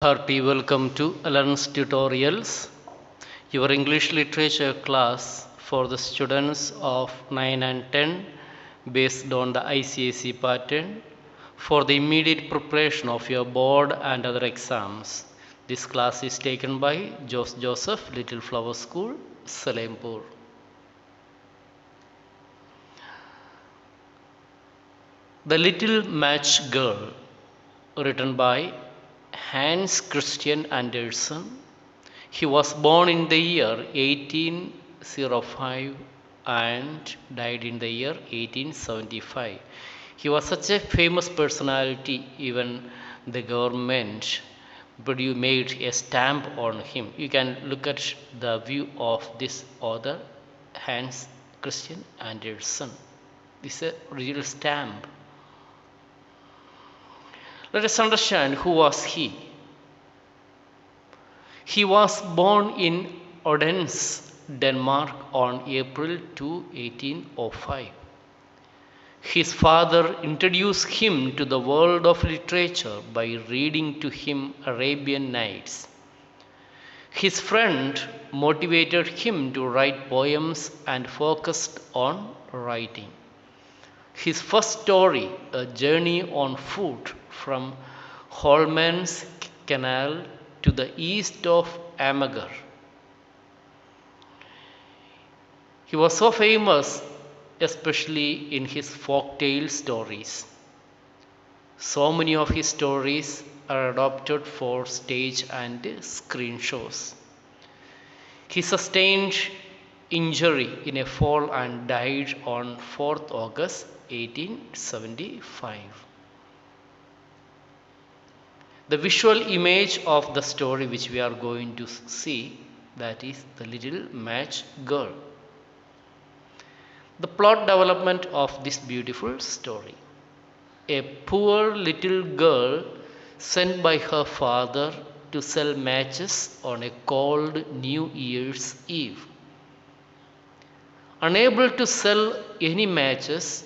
Hearty welcome to Learns Tutorials, your English literature class for the students of 9 and 10 based on the ICSE pattern for the immediate preparation of your board and other exams. This class is taken by Joseph Little Flower School, Salempur. The Little Match Girl, written by Hans Christian Andersen. He was born in the year 1805 and died in the year 1875. He was such a famous personality, even the government made a stamp on him. You can look at the view of this author, Hans Christian Andersen. This is a real stamp. Let us understand who was he. He was born in Odense, Denmark on April 2, 1805. His father introduced him to the world of literature by reading to him Arabian Nights. His friend motivated him to write poems and focused on writing. His first story, A Journey on Foot from Holman's Canal to the east of Amager. He was so famous, especially in his folktale stories. So many of his stories are adopted for stage and screen shows. He sustained injury in a fall and died on 4th August 1875. The visual image of the story which we are going to see, that is the Little Match Girl. The plot development of this beautiful story. A poor little girl sent by her father to sell matches on a cold New Year's Eve. Unable to sell any matches,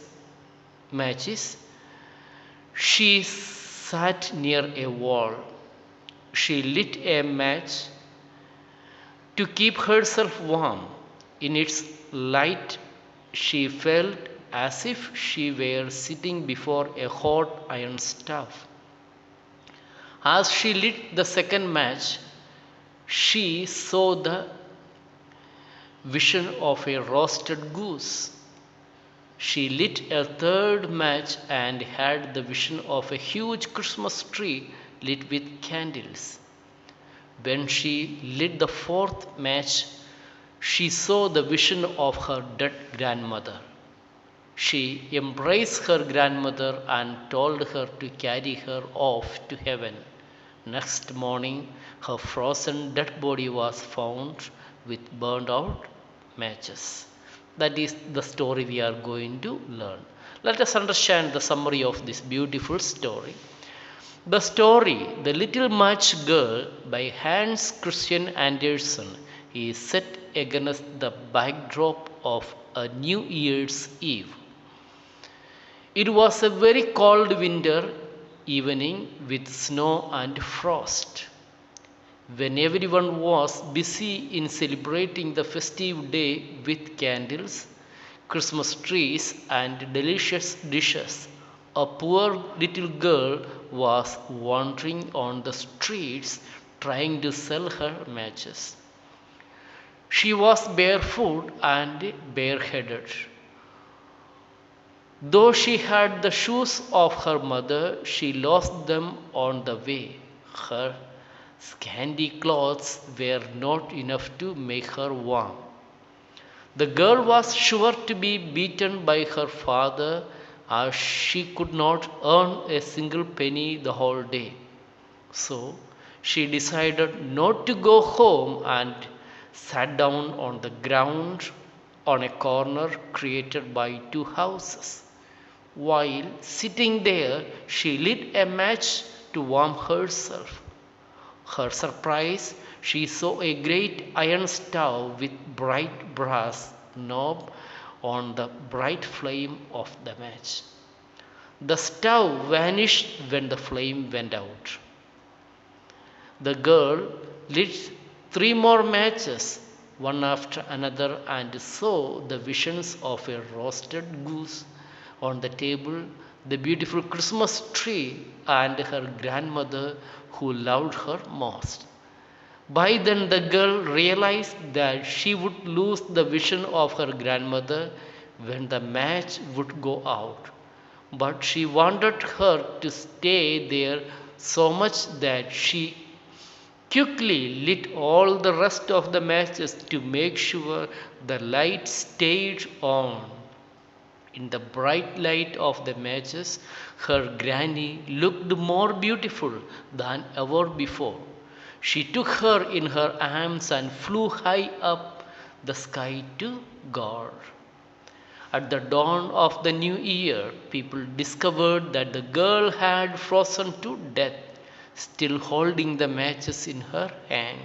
she sat near a wall. She lit a match to keep herself warm. In its light, she felt as if she were sitting before a hot iron stove. As she lit the second match, she saw the vision of a roasted goose. She lit a third match and had the vision of a huge Christmas tree lit with candles. When she lit the fourth match, she saw the vision of her dead grandmother. She embraced her grandmother and told her to carry her off to heaven. Next morning, her frozen dead body was found with burned out matches. That is the story we are going to learn. Let us understand the summary of this beautiful story. The story, The Little Match Girl by Hans Christian Andersen, is set against the backdrop of a New Year's Eve. It was a very cold winter evening with snow and frost. When everyone was busy in celebrating the festive day with candles, Christmas trees, and delicious dishes, a poor little girl was wandering on the streets trying to sell her matches. She was barefoot and bareheaded. Though she had the shoes of her mother, she lost them on the way. Her scanty clothes were not enough to make her warm. The girl was sure to be beaten by her father as she could not earn a single penny the whole day. So she decided not to go home and sat down on the ground on a corner created by two houses. While sitting there, she lit a match to warm herself. Her surprise, she saw a great iron stove with bright brass knob on the bright flame of the match. The stove vanished when the flame went out. The girl lit three more matches, one after another, and saw the visions of a roasted goose on the table, the beautiful Christmas tree, and her grandmother who loved her most. By then, the girl realized that she would lose the vision of her grandmother when the match would go out. But she wanted her to stay there so much that she quickly lit all the rest of the matches to make sure the light stayed on. In the bright light of the matches, her granny looked more beautiful than ever before. She took her in her arms and flew high up the sky to God. At the dawn of the new year, people discovered that the girl had frozen to death, still holding the matches in her hand.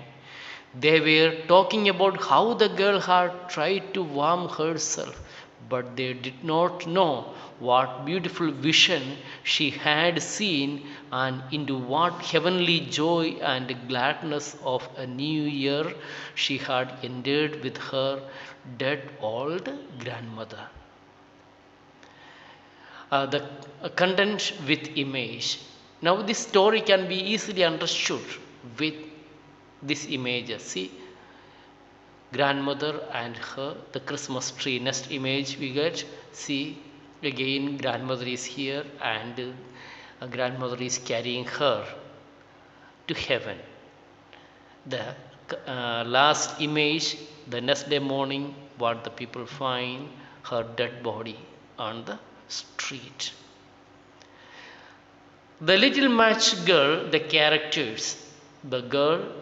They were talking about how the girl had tried to warm herself, but they did not know what beautiful vision she had seen and into what heavenly joy and gladness of a new year she had entered with her dead old grandmother. The content with image. Now, this story can be easily understood with these images. See, grandmother and her, the Christmas tree. Next image we get. See, again, grandmother is here, and grandmother is carrying her to heaven. The last image, the next day morning, what the people find her dead body on the street. The little match girl, the characters. The girl,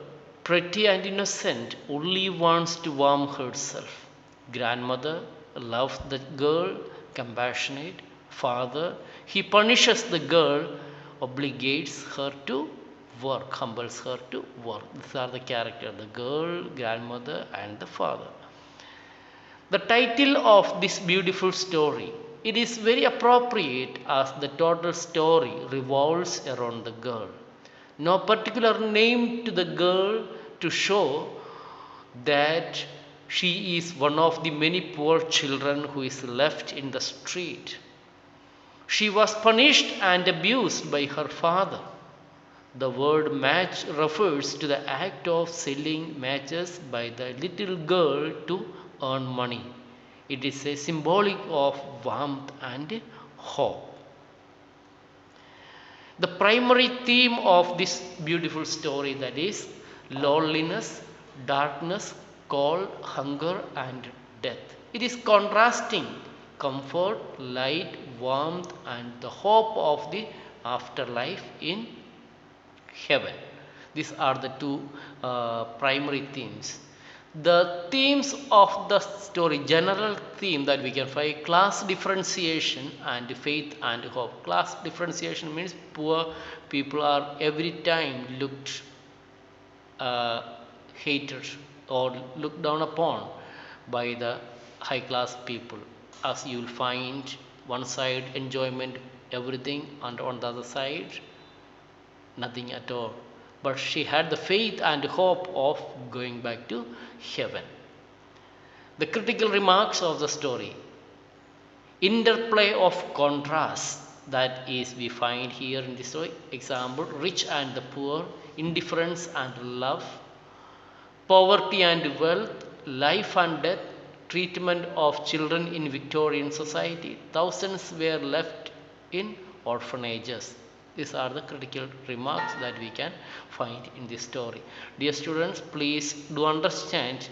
pretty and innocent, only wants to warm herself. Grandmother loves the girl, compassionate. Father, he punishes the girl, obligates her to work, humbles her to work. These are the characters, the girl, grandmother, and the father. The title of this beautiful story, it is very appropriate as the total story revolves around the girl. No particular name to the girl to show that she is one of the many poor children who is left in the street. She was punished and abused by her father. The word match refers to the act of selling matches by the little girl to earn money. It is a symbolic of warmth and hope. The primary theme of this beautiful story, that is loneliness, darkness, cold, hunger, and death. It is contrasting comfort, light, warmth, and the hope of the afterlife in heaven. These are the two primary themes. The themes of the story, general theme that we can find, class differentiation and faith and hope. Class differentiation means poor people are every time looked uh, hated or looked down upon by the high class people, as you will find one side enjoyment everything and on the other side nothing at all. But she had the faith and hope of going back to heaven. The critical remarks of the story, interplay of contrast, that is we find here in this story. Example, rich and the poor, indifference and love, poverty and wealth, life and death, treatment of children in Victorian society. Thousands were left in orphanages. These are the critical remarks that we can find in this story. Dear students, please do understand